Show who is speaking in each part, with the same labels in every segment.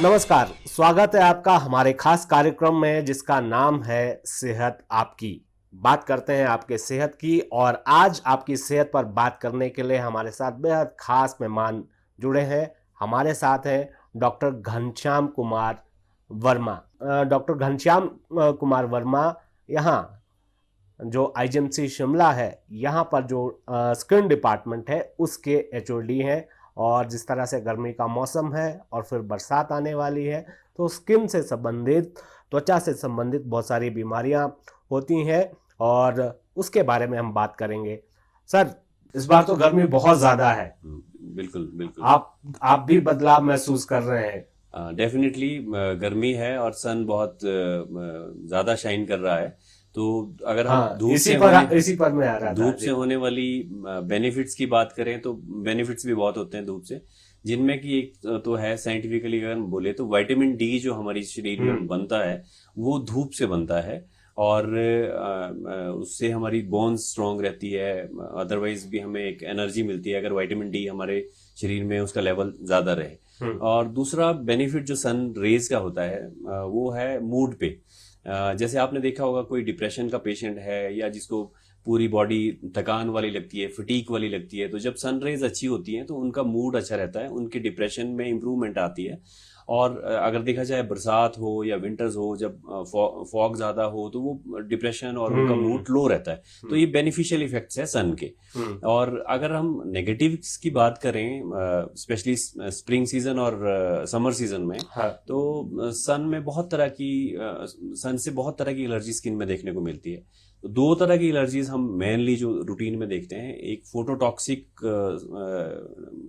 Speaker 1: नमस्कार, स्वागत है आपका हमारे खास कार्यक्रम में जिसका नाम है सेहत आपकी। बात करते हैं आपके सेहत की और आज आपकी सेहत पर बात करने के लिए हमारे साथ बेहद खास मेहमान जुड़े हैं। हमारे साथ हैं डॉक्टर घनश्याम कुमार वर्मा। डॉक्टर घनश्याम कुमार वर्मा यहाँ जो आईजीएमसी शिमला है, यहाँ पर जो स्किन डिपार्टमेंट है उसके एचओडी हैं। और जिस तरह से गर्मी का मौसम है और फिर बरसात आने वाली है, तो स्किन से संबंधित, त्वचा से संबंधित बहुत सारी बीमारियां होती हैं और उसके बारे में हम बात करेंगे। सर, इस बार तो गर्मी बहुत ज़्यादा है।
Speaker 2: बिल्कुल बिल्कुल।
Speaker 1: आप भी बदलाव महसूस कर रहे हैं?
Speaker 2: डेफिनेटली गर्मी है और सन बहुत ज्यादा शाइन कर रहा है। तो अगर हम
Speaker 1: इसी पर मैं आ रहा था।
Speaker 2: धूप से होने वाली बेनिफिट्स की बात करें तो बेनिफिट्स भी बहुत होते हैं धूप से, जिनमें कि एक तो है साइंटिफिकली अगर हम बोले तो विटामिन डी जो हमारी शरीर में बनता है वो धूप से बनता है और उससे हमारी बोन्स स्ट्रांग रहती है। अदरवाइज भी हमें एक एनर्जी मिलती है अगर विटामिन डी हमारे शरीर में उसका लेवल ज्यादा रहे। और दूसरा बेनिफिट जो सन रेज का होता है वो है मूड पे। जैसे आपने देखा होगा कोई डिप्रेशन का पेशेंट है या जिसको पूरी बॉडी थकान वाली लगती है, फटीक वाली लगती है, तो जब सन रेज अच्छी होती है तो उनका मूड अच्छा रहता है, उनके डिप्रेशन में इम्प्रूवमेंट आती है। और अगर देखा जाए बरसात हो या विंटर्स हो, जब फॉग ज्यादा हो तो वो डिप्रेशन और उनका मूड लो रहता है। तो ये बेनिफिशियल इफेक्ट्स है सन के। और अगर हम नेगेटिव्स की बात करें स्पेशली स्प्रिंग सीजन और समर सीजन में,
Speaker 1: हाँ।
Speaker 2: तो सन में बहुत तरह की सन से बहुत तरह की एलर्जी स्किन में देखने को मिलती है। तो दो तरह की एलर्जीज हम मेनली जो रूटीन में देखते हैं, एक फोटोटॉक्सिक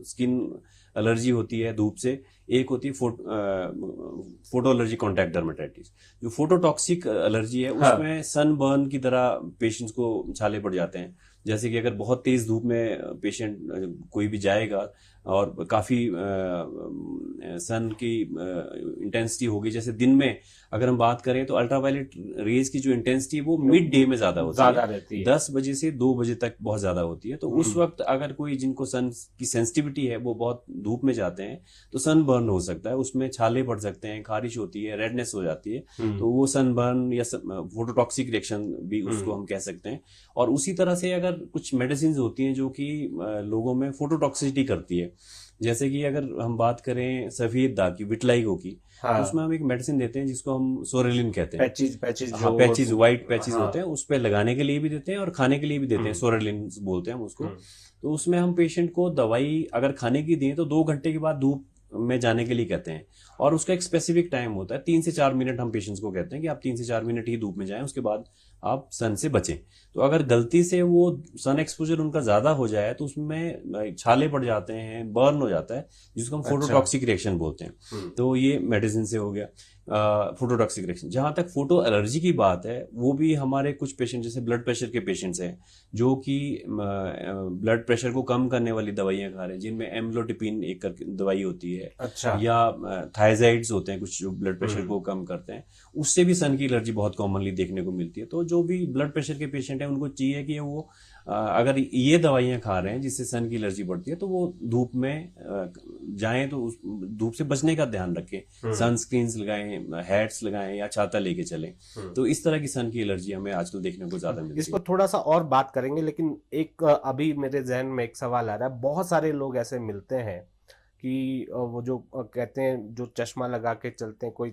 Speaker 2: स्किन एलर्जी होती है धूप से, एक होती है फोटो एलर्जी कॉन्टैक्ट डर्मेटाइटिस। जो फोटोटॉक्सिक एलर्जी है उसमें सनबर्न की तरह पेशेंट्स को छाले पड़ जाते हैं। जैसे कि अगर बहुत तेज धूप में पेशेंट कोई भी जाएगा और काफी सन की इंटेंसिटी होगी, जैसे दिन में अगर हम बात करें तो अल्ट्रावायलेट रेज की जो इंटेंसिटी वो मिड डे में ज्यादा रहती है। 10 बजे से 2 बजे तक बहुत ज्यादा होती है। तो उस वक्त अगर कोई जिनको सन की सेंसिटिविटी है वो बहुत धूप में जाते हैं तो सन बर्न हो सकता है, उसमें छाले पड़ सकते हैं, खारिश होती है, रेडनेस हो जाती है। तो वो सन बर्न या फोटोटॉक्सिक रिएक्शन भी उसको हम कह सकते हैं। और उसी तरह से अगर कुछ मेडिसिन होती हैं जो कि लोगों में फोटोटॉक्सिसिटी करती है, जैसे कि अगर हम बात करें सफेद दाग की, विटलाइगो की, तो उसमें हम एक मेडिसिन देते हैं जिसको हम सोरेलिन कहते हैं। पैचेज व्हाइट पैचेज होते हैं, उस पे लगाने के लिए भी देते हैं और खाने के लिए भी देते हैं, सोरेलिन बोलते हैं हम उसको। तो उसमें हम पेशेंट को दवाई अगर खाने की दें तो 2 घंटे के बाद धूप में जाने के लिए कहते हैं। और उसका एक स्पेसिफिक टाइम होता है, 3 से 4 मिनट हम पेशेंट्स को कहते हैं कि आप 3 से 4 मिनट ही धूप में जाएं, उसके बाद आप सन से बचें। तो अगर गलती से वो सन एक्सपोजर उनका ज्यादा हो जाए तो उसमें छाले पड़ जाते हैं, बर्न हो जाता है, जिसको हम फोटोटॉक्सिक रिएक्शन बोलते हैं। तो ये मेडिसिन से हो गया फोटोटॉक्सिक रिएक्शन। जहां तक फोटो एलर्जी की बात है, वो भी हमारे कुछ पेशेंट जैसे ब्लड प्रेशर के पेशेंट्स हैं जो कि ब्लड प्रेशर को कम करने वाली दवाइयां खा रहे हैं, जिनमें एम्लोटिपिन एक दवाई होती है।
Speaker 1: अच्छा।
Speaker 2: या थायजाइड्स होते हैं कुछ जो ब्लड प्रेशर को कम करते हैं, उससे भी सन की एलर्जी बहुत कॉमनली देखने को मिलती है। तो जो भी ब्लड प्रेशर के पेशेंट हैं उनको चाहिए कि वो अगर ये दवाइयां खा रहे हैं जिससे सन की एलर्जी बढ़ती है तो वो धूप में जाएं तो उस धूप से बचने का ध्यान रखें, सनस्क्रीन्स लगाएं, हैट्स लगाएं या छाता लेके चलें। तो इस तरह की सन की एलर्जी हमें आजकल देखने को ज्यादा मिलती है।
Speaker 1: इस पर थोड़ा सा और बात करेंगे, लेकिन एक अभी मेरे जहन में एक सवाल आ रहा है। बहुत सारे लोग ऐसे मिलते हैं कि वो जो कहते हैं, जो चश्मा लगा के चलते हैं, कोई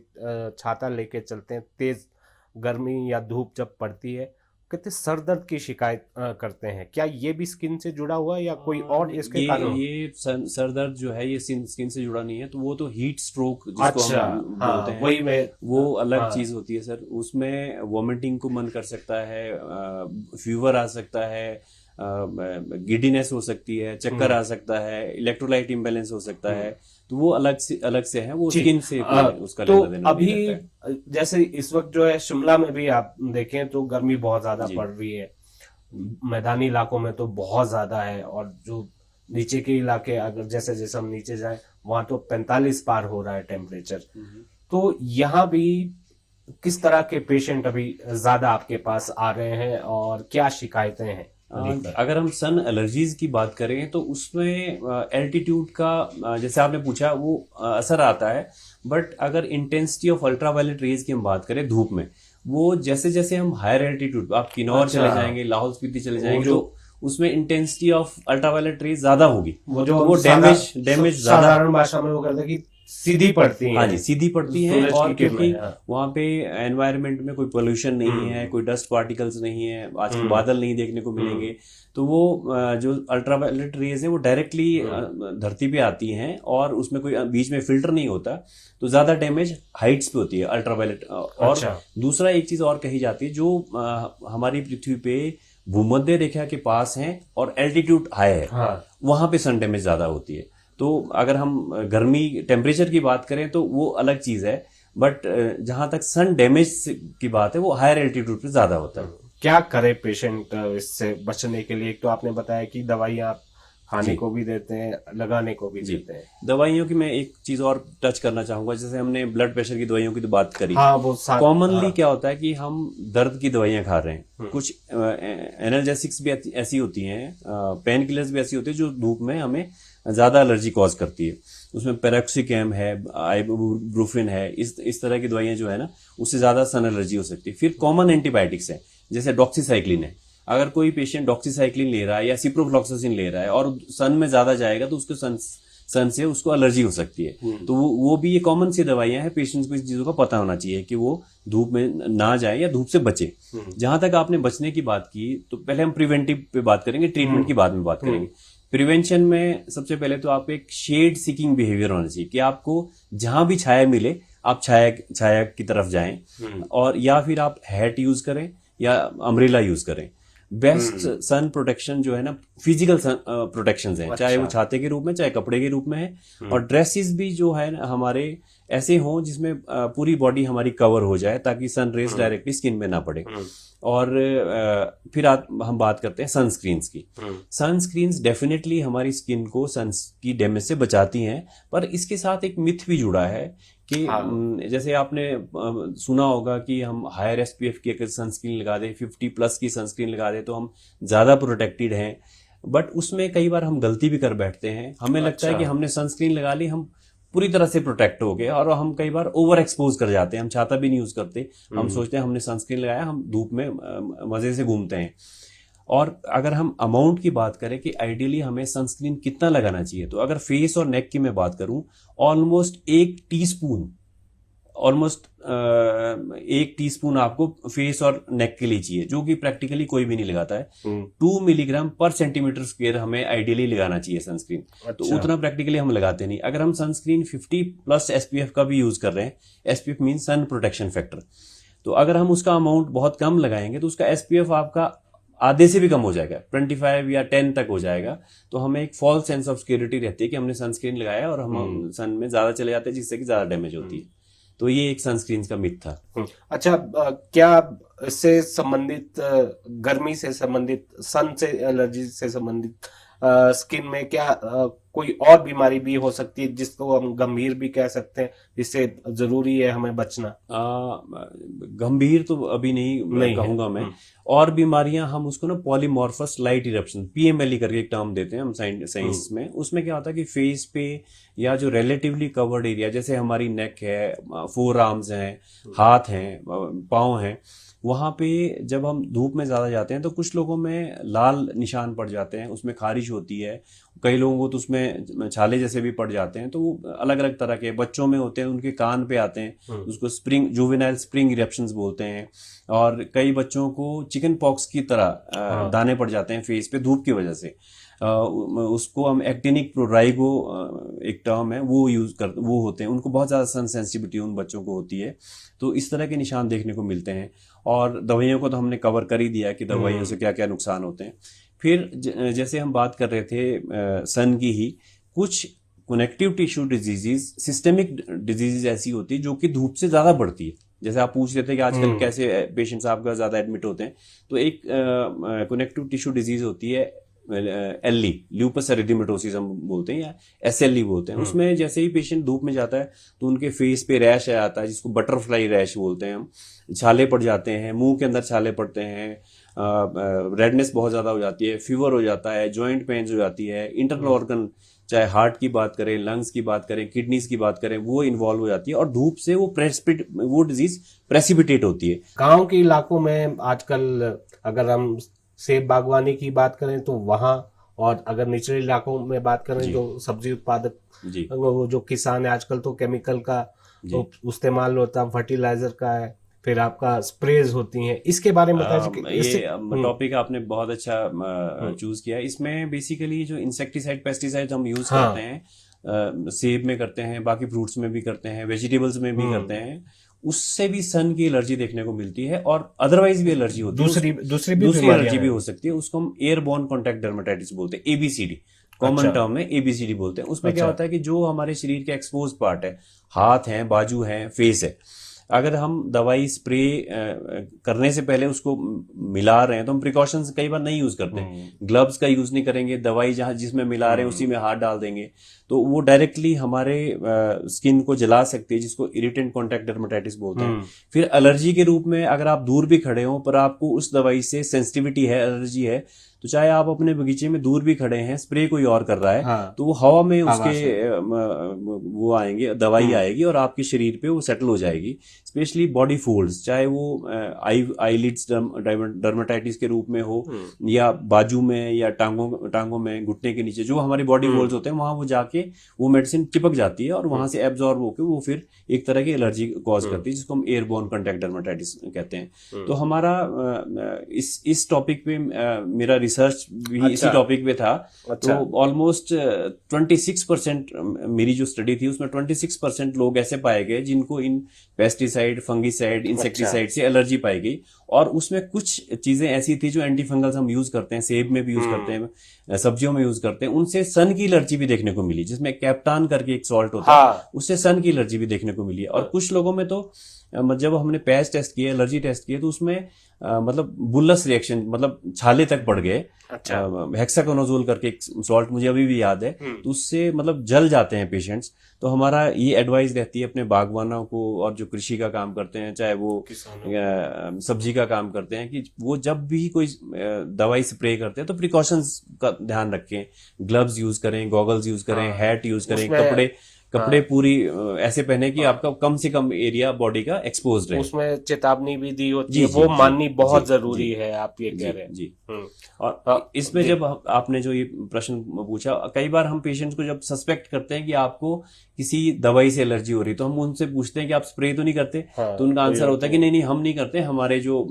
Speaker 1: छाता लेके चलते हैं, तेज गर्मी या धूप जब पड़ती है, कहते सर दर्द की शिकायत करते हैं। क्या ये भी स्किन से जुड़ा हुआ है या कोई और इसके कारण?
Speaker 2: ये सर दर्द जो है ये स्किन से जुड़ा नहीं है, तो वो तो हीट स्ट्रोक जिसको हम बोलते हैं,
Speaker 1: वही में
Speaker 2: वो अलग चीज होती है सर। उसमें वॉमिटिंग को मन कर सकता है, फीवर आ सकता है, गिडीनेस हो सकती है, चक्कर आ सकता है, इलेक्ट्रोलाइट इम्बैलेंस हो सकता है। तो वो अलग से है, वो स्किन से उसका
Speaker 1: तो
Speaker 2: लेना देना
Speaker 1: अभी
Speaker 2: नहीं रहता है।
Speaker 1: जैसे इस वक्त जो है शिमला में भी आप देखें तो गर्मी बहुत ज्यादा पड़ रही है। मैदानी इलाकों में तो बहुत ज्यादा है, और जो नीचे के इलाके, अगर जैसे जैसे हम नीचे जाएं वहां तो 45 पार हो रहा है टेम्परेचर। तो यहाँ भी किस तरह के पेशेंट अभी ज्यादा आपके पास आ रहे हैं और क्या शिकायतें हैं? लेकर?
Speaker 2: अगर हम सन एलर्जीज की बात करें तो उसमें एल्टीट्यूड का जैसे आपने पूछा वो असर आता है, बट अगर इंटेंसिटी ऑफ अल्ट्रावायलेट रेज की हम बात करें धूप में, वो जैसे जैसे हम हायर एल्टीट्यूड आप किन्नौर चले जाएंगे, लाहौल स्पीति चले जाएंगे, तो उसमें इंटेंसिटी ऑफ अल्ट्रावायलेट रेज ज्यादा होगी,
Speaker 1: वो
Speaker 2: तो वो डैमेज ज्यादा,
Speaker 1: साधारण भाषा में वो कहते हैं कि सीधी पड़ती है।
Speaker 2: हाँ जी, सीधी पड़ती है।
Speaker 1: सूरज
Speaker 2: और
Speaker 1: की
Speaker 2: क्योंकि
Speaker 1: किरणें, हाँ।
Speaker 2: वहाँ पे एनवायरनमेंट में कोई पोल्यूशन नहीं है, कोई डस्ट पार्टिकल्स नहीं है, आजकल बादल नहीं देखने को मिलेंगे, तो वो जो अल्ट्रावायलेट रेज है वो डायरेक्टली धरती पे आती हैं और उसमें कोई बीच में फिल्टर नहीं होता, तो ज्यादा डैमेज हाइट्स पे होती है अल्ट्रावायलेट। और दूसरा एक चीज और कही जाती है, जो हमारी पृथ्वी पे भूमध्य रेखा के पास है और एल्टीट्यूड हाई है, वहां पे सन डैमेज ज्यादा होती है। तो अगर हम गर्मी टेम्परेचर की बात करें तो वो अलग चीज है, बट जहां तक सन डैमेज की बात है वो हायर एल्टीट्यूड पे ज्यादा होता है।
Speaker 1: क्या करे पेशेंट इससे बचने के लिए? एक तो आपने बताया कि दवाइयां आप खाने को भी देते हैं, लगाने को भी देते हैं।
Speaker 2: दवाइयों की मैं एक चीज और टच करना चाहूंगा, जैसे हमने ब्लड प्रेशर की दवाइयों की तो बात करी,
Speaker 1: वो
Speaker 2: कॉमनली क्या होता है कि हम दर्द की दवाइयां खा रहे हैं, कुछ एनाल्जेसिक्स भी ऐसी होती हैं, पेन किलर्स भी ऐसी होती है जो धूप में हमें ज्यादा एलर्जी कॉज करती है। उसमें पेरोक्सिकैम है, आइबुप्रोफेन है, इस तरह की दवाइयां जो है ना, उससे ज्यादा सन एलर्जी हो सकती है। फिर कॉमन एंटीबायोटिक्स है, जैसे डॉक्सीसाइक्लिन है। अगर कोई पेशेंट डॉक्सीसाइक्लिन ले रहा है या सिप्रोफ्लॉक्सासिन ले रहा है और सन में ज्यादा जाएगा तो उसको सन से उसको एलर्जी हो सकती है। तो वो भी ये कॉमन सी दवाइयां हैं, पेशेंट्स को इन चीजों का पता होना चाहिए कि वो धूप में ना जाए या धूप से बचे। जहां तक आपने बचने की बात की, तो पहले हम प्रिवेंटिव पे बात करेंगे, ट्रीटमेंट की बाद में बात करेंगे। प्रिवेंशन में सबसे पहले तो आप एक शेड सीकिंग बिहेवियर होना चाहिए कि आपको जहां भी छाया मिले आप छाया की तरफ जाएं, और या फिर आप हैट यूज करें या अम्ब्रेला यूज करें। बेस्ट सन प्रोटेक्शन जो है ना, फिजिकल सन प्रोटेक्शन है, चाहे वो छाते के रूप में चाहे कपड़े के रूप में है, और ड्रेसेस भी जो है ना हमारे ऐसे हों जिसमें पूरी बॉडी हमारी कवर हो जाए ताकि सन रेज डायरेक्टली स्किन में ना पड़े। और फिर हम बात करते हैं सनस्क्रीन्स की। सनस्क्रीन्स डेफिनेटली हमारी स्किन को सन की डैमेज से बचाती हैं, पर इसके साथ एक मिथ भी जुड़ा है कि जैसे आपने सुना होगा कि हम हायर एसपीएफ की अगर सनस्क्रीन लगा दें, 50+ की सनस्क्रीन लगा दें तो हम ज्यादा प्रोटेक्टेड हैं, बट उसमें कई बार हम गलती भी कर बैठते हैं। हमें लगता है कि हमने सनस्क्रीन लगा ली, हम पूरी तरह से प्रोटेक्ट हो गए, और हम कई बार ओवर एक्सपोज कर जाते हैं। हम छाता भी नहीं यूज करते, हम सोचते हैं हमने सनस्क्रीन लगाया, हम धूप में मजे से घूमते हैं। और अगर हम अमाउंट की बात करें कि आइडियली हमें सनस्क्रीन कितना लगाना चाहिए, तो अगर फेस और नेक की मैं बात करूं, ऑलमोस्ट 1 टीस्पून आपको फेस और नेक के लिए चाहिए, जो कि प्रैक्टिकली कोई भी नहीं लगाता है। 2 मिलीग्राम पर सेंटीमीटर स्क्वायर हमें आइडियली लगाना चाहिए सनस्क्रीन। तो उतना प्रैक्टिकली हम लगाते नहीं। अगर हम सनस्क्रीन 50+ SPF का भी यूज कर रहे हैं, SPF mean sun protection factor, तो अगर हम उसका अमाउंट बहुत कम लगाएंगे तो उसका SPF आपका आधे से भी कम हो जाएगा, 25 या 10 तक हो जाएगा। तो हमें एक फॉल्स सेंस ऑफ सिक्योरिटी रहती है कि हमने सनस्क्रीन लगाया और हम सन में ज्यादा चले जाते हैं, जिससे कि ज्यादा डैमेज होती है। तो ये एक सनस्क्रीन का मिथ था।
Speaker 1: अच्छा, क्या इससे संबंधित, गर्मी से संबंधित, सन से एलर्जी से संबंधित स्किन में क्या कोई और बीमारी भी हो सकती है जिसको हम गंभीर भी कह सकते हैं, जिससे जरूरी है हमें बचना?
Speaker 2: गंभीर तो अभी नहीं कहूंगा मैं। और बीमारियां हम उसको ना पॉलीमॉर्फस लाइट इरप्शन, PMLE करके एक टर्म देते हैं हम साइंस में। उसमें क्या होता है कि फेस पे या जो रिलेटिवली कवर्ड एरिया, जैसे हमारी नेक है, 4 आर्म्स हैं, हाथ हैं, पाँव हैं, वहां पे जब हम धूप में ज्यादा जाते हैं तो कुछ लोगों में लाल निशान पड़ जाते हैं, उसमें खारिश होती है। कई लोगों को तो उसमें छाले जैसे भी पड़ जाते हैं। तो वो अलग अलग तरह के बच्चों में होते हैं, उनके कान पे आते हैं, उसको जुवेनाइल स्प्रिंग इरप्शंस बोलते हैं। और कई बच्चों को चिकन पॉक्स की तरह दाने पड़ जाते हैं फेस पे धूप की वजह से। उसको हम एक्टिनिक प्रोराइगो एक टर्म है, वो होते हैं, उनको बहुत ज़्यादा सन सेंसिटिविटी उन बच्चों को होती है। तो इस तरह के निशान देखने को मिलते हैं। और दवाइयों को तो हमने कवर कर ही दिया कि दवाइयों से क्या क्या नुकसान होते हैं। फिर जैसे हम बात कर रहे थे सन की ही, कुछ connective tissue diseases, systemic diseases ऐसी होती है जो कि धूप से ज़्यादा बढ़ती है। जैसे आप पूछ रहे थे कि आजकल कैसे पेशेंट्स आपका ज़्यादा एडमिट होते हैं, तो एक कनेक्टिव टिश्यू डिजीज होती है LE, ल्यूपस एरिथेमेटोसिस हम बोलते हैं, या SLE बोलते हैं। उसमें जैसे ही पेशेंट धूप में जाता है तो उनके फेस पे रैश आ जाता है, जिसको बटरफ्लाई रैश बोलते हैं हम। छाले पड़ जाते हैं, मुंह के अंदर छाले पड़ते हैं, रेडनेस बहुत ज़्यादा हो जाती है, फीवर हो जाता है, जॉइंट पेन्स हो जाती है, इंटरनल ऑर्गन चाहे हार्ट की बात करें, लंग्स की बात करें, किडनीज की बात करें, वो इन्वॉल्व हो जाती है और धूप से वो डिजीज प्रेसिपिटेट होती है।
Speaker 1: गांव के इलाकों में आजकल अगर हम सेब बागवानी की बात करें तो वहाँ, और अगर निचले इलाकों में बात करें
Speaker 2: जी।
Speaker 1: जो सब्जी उत्पादक
Speaker 2: जी
Speaker 1: वो जो किसान है, आजकल तो केमिकल का
Speaker 2: जी।
Speaker 1: इस्तेमाल होता है, फर्टिलाइजर का है, फिर आपका स्प्रेज होती हैं, इसके बारे में बताइए कि इससे
Speaker 2: ये टॉपिक आपने बहुत अच्छा चूज किया। इसमें बेसिकली जो इंसेक्टिसाइड पेस्टिसाइड हम यूज
Speaker 1: हाँ।
Speaker 2: करते हैं, सेब में करते हैं, बाकी फ्रूट्स में भी करते हैं, वेजिटेबल्स में भी करते हैं, उससे भी सन की एलर्जी देखने को मिलती है और अदरवाइज भी एलर्जी होती है।
Speaker 1: दूसरी
Speaker 2: दूसरी
Speaker 1: बीमारियां
Speaker 2: एलर्जी भी
Speaker 1: हैं।
Speaker 2: हो सकती है, उसको हम एयरबोर्न कॉन्टैक्ट डर्मेटाइटिस बोलते हैं, एबीसीडी। कॉमन
Speaker 1: अच्छा।
Speaker 2: टर्म में एबीसीडी बोलते हैं। उसमें क्या
Speaker 1: अच्छा।
Speaker 2: होता है कि जो हमारे शरीर के एक्सपोज पार्ट है, हाथ है, बाजू है, फेस है, अगर हम दवाई स्प्रे करने से पहले उसको मिला रहे हैं तो हम प्रिकॉशंस कई बार नहीं यूज करते हैं। ग्लव्स का यूज नहीं करेंगे, दवाई जहां जिसमें मिला रहे हैं उसी में हाथ डाल देंगे तो वो डायरेक्टली हमारे स्किन को जला सकती है, जिसको इरिटेंट कॉन्टैक्ट डर्मेटाइटिस बोलते हैं। फिर एलर्जी के रूप में अगर आप दूर भी खड़े हो पर आपको उस दवाई से सेंसिटिविटी है, एलर्जी है, तो चाहे आप अपने बगीचे में दूर भी खड़े हैं, स्प्रे कोई और कर रहा है,
Speaker 1: हाँ।
Speaker 2: तो वो हवा में
Speaker 1: हवा
Speaker 2: उसके
Speaker 1: से।
Speaker 2: वो आएंगे, दवाई आएगी और आपके शरीर पे वो सेटल हो जाएगी। स्पेशली बॉडी फोल्ड्स, चाहे वो आईलिड्स डर्मेटाइटिस के रूप में हो या बाजू में या टांगों में, घुटने के नीचे जो हमारी बॉडी फोल्ड्स होते हैं, वहां वो जाके वो मेडिसिन चिपक जाती है और वहां से एब्जॉर्ब होकर वो फिर एक तरह की एलर्जी कॉज करती है, जिसको हम एयरबोर्न कॉन्टैक्ट डर्मेटाइटिस कहते हैं। तो हमारा इस टॉपिक पे मेरा रिसर्च भी
Speaker 1: अच्छा।
Speaker 2: इसी टॉपिक पे था।
Speaker 1: अच्छा।
Speaker 2: तो ऑलमोस्ट 26% मेरी जो स्टडी थी उसमें 26% लोग ऐसे पाए गए जिनको इन पेस्टिसाइड, फंगिसाइड, इंसेक्टिसाइड से एलर्जी पाई गई। और उसमें कुछ चीजें ऐसी थी जो एंटी फंगल्स हम यूज करते हैं, सेब में भी यूज करते हैं, सब्जियों में यूज करते हैं, उनसे सन की एलर्जी भी देखने को मिली, जिसमें कैप्टान करके एक सॉल्ट होता है,
Speaker 1: हाँ।
Speaker 2: उससे सन की एलर्जी भी देखने को मिली है। और कुछ लोगों में तो जब हमने पैच टेस्ट किए, एलर्जी टेस्ट किए, तो उसमें मतलब बुल्लस रिएक्शन, मतलब छाले तक पड़ गए।
Speaker 1: अच्छा।
Speaker 2: हेक्साकोनाजोल करके एक सॉल्ट मुझे अभी भी याद है, तो उससे मतलब जल जाते हैं पेशेंट्स। तो हमारा ये एडवाइस रहती है अपने बागवानों को और जो कृषि का काम करते हैं, चाहे वो सब्जी का काम करते हैं, कि वो जब भी कोई दवाई स्प्रे करते हैं तो प्रिकॉशंस का ध्यान रखें, ग्लव्स यूज करें, गॉगल्स यूज करें, हैट यूज करें, कपड़े पूरी ऐसे पहने कि आपका कम से कम एरिया बॉडी का एक्सपोज्ड रहे।
Speaker 1: उसमें चेतावनी भी दी होती है, वो माननी बहुत जरूरी है, आप ये कह रहे हैं।
Speaker 2: जी। और इसमें जब आपने जो ये प्रश्न पूछा, कई बार हम पेशेंट्स को जब सस्पेक्ट करते हैं कि आपको किसी दवाई से एलर्जी हो रही, तो हम उनसे पूछते हैं कि आप स्प्रे तो नहीं करते? तो उनका आंसर होता है कि नहीं हम नहीं करते, हमारे जो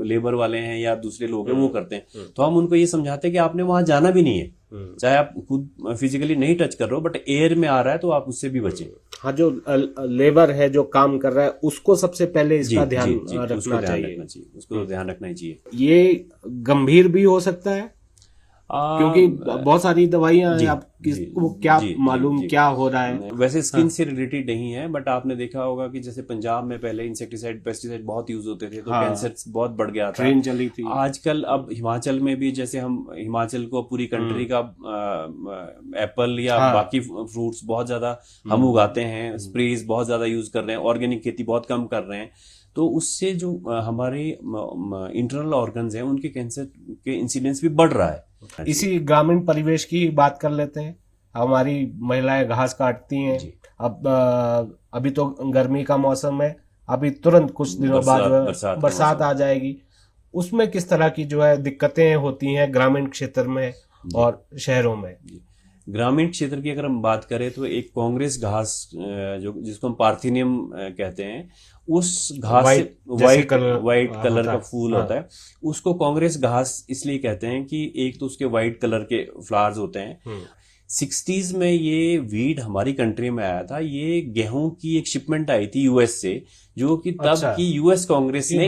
Speaker 2: लेबर वाले हैं या दूसरे लोग हैं वो करते हैं। तो हम उनको ये समझाते हैं कि आपने वहां जाना भी नहीं है, चाहे आप खुद फिजिकली नहीं टच कर रहे हो, बट एयर में आ रहा है तो आप उससे भी बचें।
Speaker 1: हाँ, जो लेबर है जो काम कर रहा है उसको सबसे पहले इसका ध्यान रखना चाहिए,
Speaker 2: उसको ध्यान रखना ही चाहिए।
Speaker 1: ये गंभीर भी हो सकता है क्योंकि बहुत सारी दवाइयां हैं, आप किसको क्या मालूम क्या हो रहा है।
Speaker 2: वैसे स्किन से रिलेटेड नहीं है, बट आपने देखा होगा कि जैसे पंजाब में पहले इंसेक्टिसाइड, पेस्टिसाइड बहुत यूज होते थे, तो कैंसर बहुत बढ़ गया था,
Speaker 1: ट्रेन चली थी।
Speaker 2: आजकल अब हिमाचल में भी, जैसे हम हिमाचल को पूरी कंट्री का एप्पल या बाकी फ्रूट्स बहुत ज्यादा हम उगाते हैं, स्प्रेज बहुत ज्यादा यूज कर रहे हैं, ऑर्गेनिक खेती बहुत कम कर रहे हैं, तो उससे जो हमारे इंटरनल ऑर्गन्स हैं उनके कैंसर के इंसिडेंस भी बढ़ रहा है।
Speaker 1: इसी ग्रामीण परिवेश की बात कर लेते हैं। हमारी महिलाएं घास काटती हैं, अब अभी तो गर्मी का मौसम है, अभी तुरंत कुछ दिनों बाद बरसात आ जाएगी। उसमें किस तरह की जो है दिक्कतें होती हैं ग्रामीण क्षेत्र में और शहरों में?
Speaker 2: ग्रामीण क्षेत्र की अगर हम बात करें तो एक कांग्रेस घास, जो जिसको हम पार्थिनियम कहते हैं, उस घास से वाइट कलर का फूल होता है, उसको कांग्रेस घास इसलिए कहते हैं कि एक तो उसके वाइट कलर के फ्लावर्स होते हैं। 60s में ये वीड हमारी कंट्री में आया था, ये गेहूं की एक शिपमेंट आई थी यूएस से, जो कि तब की यूएस कांग्रेस ने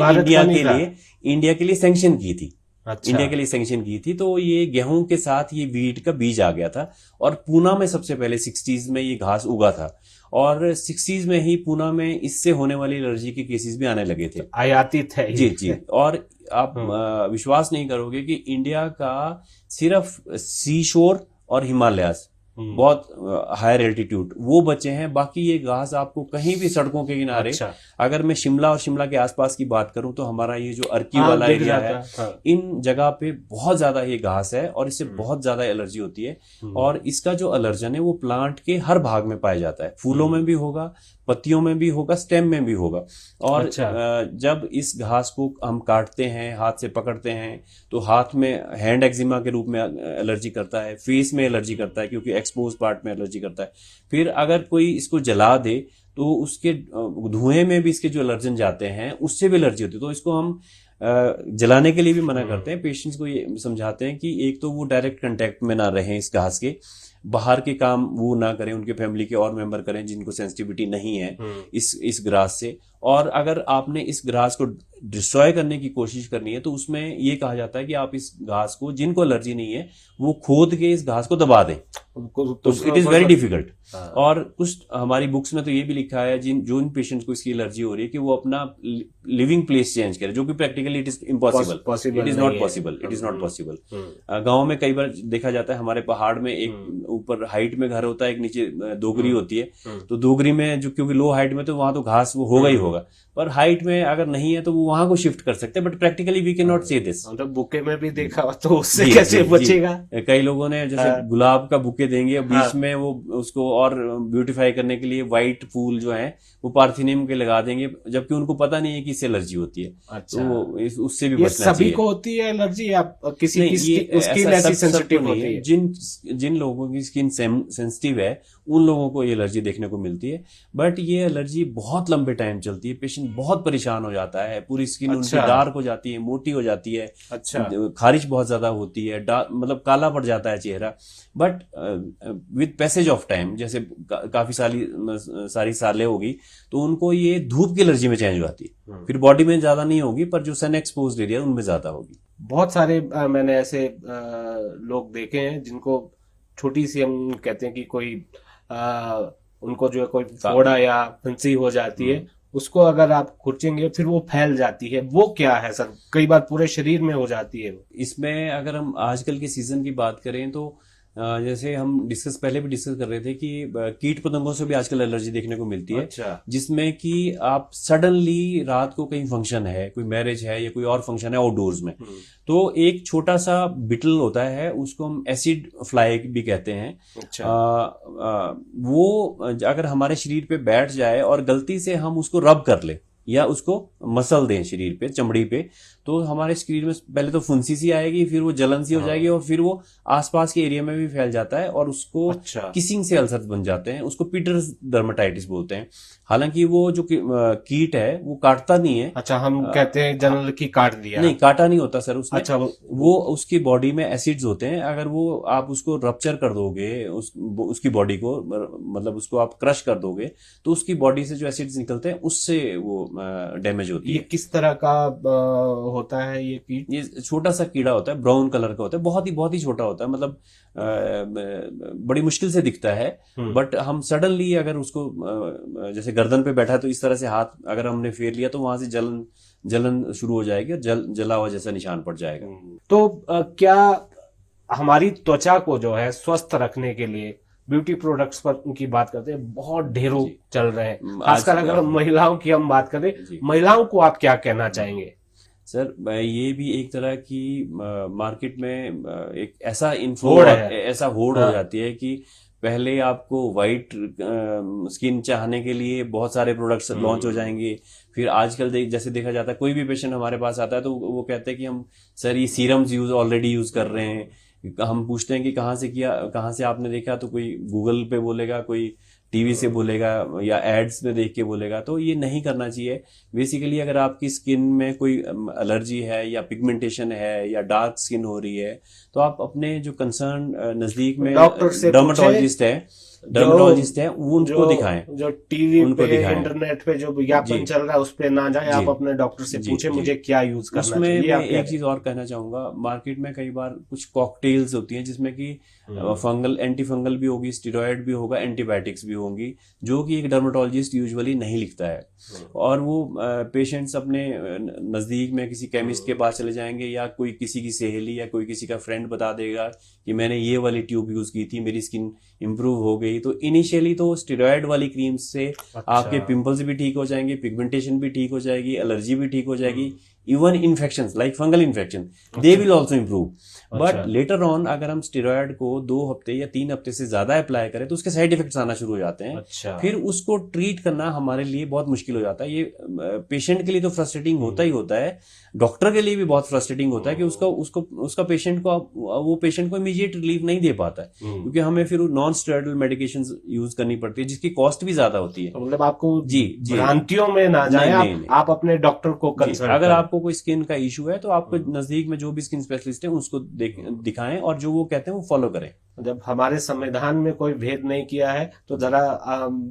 Speaker 2: इंडिया के लिए सैंक्शन की थी। इंडिया के लिए सैंक्शन की थी, तो ये गेहूं के साथ ये वीट का बीज आ गया था और पूना में सबसे पहले 60s में ये घास उगा था, और 60s में ही पूना में इससे होने वाली एलर्जी के केसेस भी आने लगे थे,
Speaker 1: आयातित है।
Speaker 2: जी। और आप विश्वास नहीं करोगे कि इंडिया का सिर्फ सी शोर और हिमालयास बहुत हायर एल्टीट्यूड, वो बचे हैं। बाकी ये घास आपको कहीं भी सड़कों के किनारे,
Speaker 1: अच्छा।
Speaker 2: अगर मैं शिमला और शिमला के आसपास की बात करूं तो हमारा ये जो अर्की
Speaker 1: हाँ,
Speaker 2: वाला
Speaker 1: दिख
Speaker 2: एरिया
Speaker 1: जाता
Speaker 2: है,
Speaker 1: हाँ।
Speaker 2: इन जगह पे बहुत ज्यादा ये घास है और इससे बहुत ज्यादा एलर्जी होती है। और इसका जो अलर्जन है वो प्लांट के हर भाग में पाया जाता है, फूलों में भी होगा, पत्तियों में भी होगा, स्टेम में भी होगा। और
Speaker 1: अच्छा।
Speaker 2: जब इस घास को हम काटते हैं, हाथ से पकड़ते हैं, तो हाथ में हैंड एक्जिमा के रूप में एलर्जी करता है, फेस में एलर्जी करता है क्योंकि एक्सपोज पार्ट में एलर्जी करता है। फिर अगर कोई इसको जला दे तो उसके धुएं में भी इसके जो एलर्जन जाते हैं उससे भी एलर्जी होती है। तो इसको हम जलाने के लिए भी मना करते हैं, पेशेंट्स को ये समझाते हैं कि एक तो वो डायरेक्ट कांटेक्ट में ना रहें इस घास के, बाहर के काम वो ना करें, उनके फैमिली के और मेंबर करें जिनको सेंसिटिविटी नहीं है इस ग्रास से। और अगर आपने इस ग्रास को डिस्ट्रॉय करने की कोशिश करनी है तो उसमें ये कहा जाता है कि आप इस घास को, जिनको एलर्जी नहीं है वो खोद के इस घास को दबा दें, तो इट इज वेरी डिफिकल्ट। और कुछ हमारी बुक्स में तो ये भी लिखा है जो इन पेशेंट्स को इसकी एलर्जी हो रही है कि वो अपना लिविंग प्लेस चेंज करें, जो कि practically it is impossible, it is not possible, it is not possible. गाँव में कई बार देखा जाता है, हमारे पहाड़ में एक ऊपर हाइट में घर होता है, एक नीचे दोगरी होती है, तो दोगरी में जो क्योंकि लो हाइट में तो वहां तो घास वो होगा ही होगा, पर हाइट में अगर नहीं है तो वो वहां को शिफ्ट कर सकते हैं, but practically we can not say this.
Speaker 1: मतलब बुके में भी देखा तो उससे कैसे बचेगा?
Speaker 2: कई लोगों ने जैसे गुलाब का बुके देंगे, बीच में वो उसको और ब्यूटीफाई करने के लिए व्हाइट फूल जो है वो पार्थिनियम के लगा देंगे, जबकि उनको पता नहीं है कि इससे एलर्जी होती है।
Speaker 1: अच्छा।
Speaker 2: तो उससे भी बचना चाहिए।
Speaker 1: सभी को होती है एलर्जी या किसी की स्किन ऐसी सेंसिटिव होती है?
Speaker 2: जिन लोगों की स्किन सेंसिटिव है उन लोगों को ये एलर्जी देखने को मिलती है, बट ये एलर्जी बहुत लंबे टाइम चलती है, पेशेंट बहुत परेशान हो जाता है, पूरी स्किन उनकी डार्क हो जाती है, मोटी हो जाती है,
Speaker 1: अच्छा,
Speaker 2: खारिश बहुत ज्यादा होती है, मतलब काला पड़ जाता है चेहरा। But with passage of time, जैसे काफी सारी सालें होगी तो उनको ये धूप की एलर्जी में चेंज हो जाती है, फिर बॉडी में ज्यादा नहीं होगी पर जो सन एक्सपोज्ड एरिया उनमें ज्यादा होगी।
Speaker 1: बहुत सारे मैंने ऐसे लोग देखे हैं जिनको छोटी सी, हम कहते हैं कि कोई उनको जो है कोई फोड़ा या फुंसी हो जाती है, उसको अगर आप खुरचेंगे फिर वो फैल जाती है, वो क्या है सर? कई बार पूरे शरीर में हो जाती है।
Speaker 2: इसमें अगर हम आजकल के सीजन की बात करें तो जैसे हम पहले भी डिस्कस कर रहे थे कि कीट पतंगों से भी आजकल एलर्जी देखने को मिलती है।
Speaker 1: अच्छा।
Speaker 2: जिसमें कि आप सडनली रात को कहीं फंक्शन है, कोई मैरिज है या कोई और फंक्शन है आउटडोर्स में, तो एक छोटा सा बिटल होता है, उसको हम एसिड फ्लाई भी कहते हैं।
Speaker 1: अच्छा।
Speaker 2: वो अगर हमारे शरीर पे बैठ जाए और गलती से हम उसको रब कर ले या उसको मसल दें शरीर पे, चमड़ी पे, तो हमारे शरीर में पहले तो फुंसी सी आएगी, फिर वो जलन सी हो जाएगी और फिर वो आसपास के एरिया में भी फैल जाता है और उसको किसिंग से अल्सर बन जाते हैं, उसको पीटर्स डर्मेटाइटिस बोलते हैं। हालांकि वो जो कीट है वो काटता नहीं है।
Speaker 1: अच्छा, हम कहते हैं जनरल की काट दिया।
Speaker 2: नहीं, काटा नहीं होता सर उसने।
Speaker 1: अच्छा,
Speaker 2: वो उसकी बॉडी में एसिड्स होते हैं, अगर वो आप उसको रप्चर कर दोगे उसकी बॉडी को, मतलब उसको आप क्रश कर दोगे तो उसकी बॉडी से जो एसिड्स निकलते हैं उससे वो डैमेज होती है।
Speaker 1: ये किस तरह का होता है ये कीट?
Speaker 2: ये छोटा सा कीड़ा होता है, ब्राउन कलर का होता है, बहुत ही छोटा होता है, मतलब बड़ी मुश्किल से दिखता है। बट हम सडनली अगर उसको जैसे गर्दन पे बैठा है तो इस तरह से हाथ अगर हमने फेर लिया तो वहां से जलन शुरू हो जाएगी और जला हुआ जैसा निशान पड़ जाएगा।
Speaker 1: तो क्या हमारी त्वचा को जो है स्वस्थ रखने के लिए ब्यूटी प्रोडक्ट्स पर उनकी बात करते हैं, बहुत ढेरों चल रहे हैं, खासकर अगर महिलाओं की हम बात करें, महिलाओं को आप क्या कहना चाहेंगे?
Speaker 2: सर, ये भी एक तरह की मार्केट में एक ऐसा ऐसा होड़ हो जाती है कि पहले आपको वाइट स्किन चाहने के लिए बहुत सारे प्रोडक्ट्स लॉन्च हो जाएंगे, फिर आजकल जैसे देखा जाता है, कोई भी पेशेंट हमारे पास आता है तो वो कहते हैं कि हम सर ये सीरम्स ऑलरेडी यूज कर रहे हैं। हम पूछते हैं कि कहाँ से किया, कहाँ से आपने देखा, तो कोई गूगल पे बोलेगा, कोई टीवी से बोलेगा या एड्स में देख के बोलेगा। तो ये नहीं करना चाहिए। बेसिकली अगर आपकी स्किन में कोई एलर्जी है या पिगमेंटेशन है या डार्क स्किन हो रही है तो आप अपने जो कंसर्न नजदीक में
Speaker 1: डॉक्टर से
Speaker 2: डर्मेटोलॉजिस्ट है डर्मेटोलॉजिस्ट हैं वो उनको दिखाएं,
Speaker 1: जो टीवी
Speaker 2: उनको
Speaker 1: पे
Speaker 2: दिखाएं।
Speaker 1: इंटरनेट पे जो विज्ञापन
Speaker 2: जी
Speaker 1: चल रहा है उस पे ना जाए,
Speaker 2: जी
Speaker 1: आप अपने डॉक्टर से
Speaker 2: जी
Speaker 1: पूछे
Speaker 2: जी।
Speaker 1: मुझे क्या यूज करना
Speaker 2: उसमें
Speaker 1: चाहिए।
Speaker 2: मैं
Speaker 1: आप कह
Speaker 2: एक चीज और कहना चाहूंगा, मार्केट में कई बार कुछ कॉकटेल्स होती हैं जिसमें कि फंगल, एंटी फंगल भी होगी, स्टेरॉयड भी होगा, एंटीबायोटिक्स भी होंगी, जो कि एक डर्मेटोलॉजिस्ट यूजुअली नहीं लिखता है। और वो पेशेंट्स अपने नज़दीक में किसी केमिस्ट के पास चले जाएंगे, या कोई किसी की सहेली या कोई किसी का फ्रेंड बता देगा कि मैंने ये वाली ट्यूब यूज़ की थी, मेरी स्किन इम्प्रूव हो गई। तो इनिशियली तो स्टेरॉयड वाली क्रीम से आपके पिंपल्स भी ठीक हो जाएंगे, पिगमेंटेशन भी ठीक हो जाएगी, एलर्जी भी ठीक हो जाएगी, even infection like fungal infection they will also improve. But later on अगर हम स्टेरॉयड को 2 हफ्ते या 3 हफ्ते से ज्यादा अप्लाई करें तो उसके साइड इफेक्ट्स आना शुरू हो जाते हैं। फिर उसको ट्रीट करना हमारे लिए बहुत मुश्किल हो जाता है। ये पेशेंट के लिए तो फ्रस्ट्रेटिंग होता ही होता है, डॉक्टर के लिए भी बहुत फ्रस्ट्रेटिंग होता है कि उसका पेशेंट को वो पेशेंट को इमीडिएट रिलीफ नहीं दे पाता है, क्योंकि हमें फिर नॉन स्टेरॉयडल मेडिकेशन यूज करनी पड़ती है जिसकी कॉस्ट भी ज्यादा होती है।
Speaker 1: तो मतलब आपको
Speaker 2: जी
Speaker 1: भ्रांतियों में ना जाए, आप अपने डॉक्टर को कंसल्ट
Speaker 2: अगर आपको कोई स्किन का इशू है तो आपको नजदीक में जो भी स्किन स्पेशलिस्ट है उसको दिखाएं और जो वो कहते हैं वो फॉलो करें।
Speaker 1: जब हमारे संविधान में कोई भेद नहीं किया है तो जरा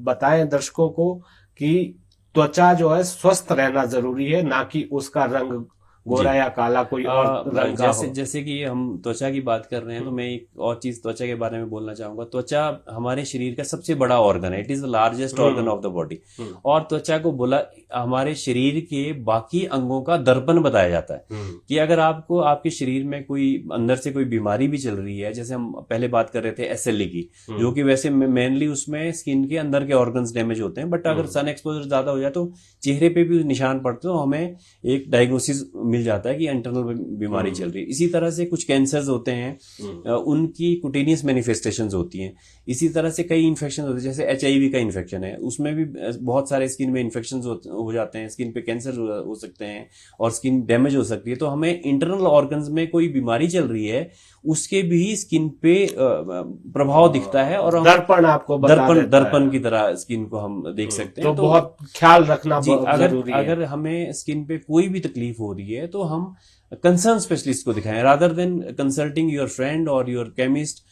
Speaker 1: बताएं दर्शकों को कि त्वचा जो है स्वस्थ रहना जरूरी है, ना कि उसका रंग गोरा या काला कोई और रंग का हो।
Speaker 2: जैसे कि हम त्वचा की बात कर रहे हैं तो मैं एक और चीज त्वचा के बारे में बोलना चाहूंगा। त्वचा हमारे शरीर का सबसे बड़ा ऑर्गन है, it is the largest organ of the body. और त्वचा को बोला हमारे शरीर के बाकी अंगों का दर्पण बताया जाता है कि अगर आपको आपके शरीर में कोई अंदर से कोई बीमारी भी चल रही है, जैसे हम पहले बात कर रहे थे SLE की, जो कि वैसे मेनली उसमें स्किन के अंदर के ऑर्गन्स डैमेज होते हैं, बट अगर सन एक्सपोजर ज्यादा हो जाए तो चेहरे पे भी निशान पड़ते तो हमें एक डायग्नोसिस मिल जाता है कि इंटरनल बीमारी चल रही है। इसी तरह से कुछ कैंसर्स होते हैं, उनकी कुटेनियस मैनिफेस्टेशंस होती हैं। इसी तरह से कई इन्फेक्शन होते हैं, जैसे HIV का इन्फेक्शन है, उसमें भी बहुत सारे स्किन में इन्फेक्शन हो जाते हैं, स्किन पे कैंसर हो सकते हैं और स्किन डैमेज हो सकती है। तो हमें इंटरनल ऑर्गन्स में कोई बीमारी चल रही है उसके भी स्किन पे प्रभाव दिखता है, और
Speaker 1: दर्पण आपको
Speaker 2: दर्पण की तरह स्किन को हम देख सकते हैं।
Speaker 1: तो बहुत ख्याल रखना
Speaker 2: जरूरी है। अगर हमें स्किन पे कोई भी तकलीफ हो रही है तो हम कंसर्न स्पेशलिस्ट को दिखाएं, rather than consulting your friend और your chemist.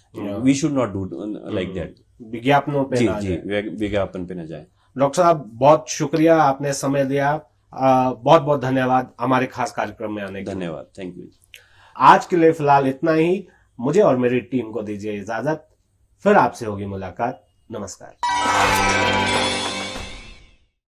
Speaker 2: We should not do like that.
Speaker 1: विज्ञापनों पे ना जाए।
Speaker 2: विज्ञापन पे ना जाए।
Speaker 1: डॉक्टर साहब बहुत शुक्रिया, आपने समय दिया, बहुत बहुत धन्यवाद हमारे खास कार्यक्रम में आने के लिए।
Speaker 2: धन्यवाद, थैंक यू।
Speaker 1: आज के लिए फिलहाल इतना ही। मुझे और मेरी टीम को दीजिए इजाजत, फिर आपसे होगी मुलाकात। नमस्कार।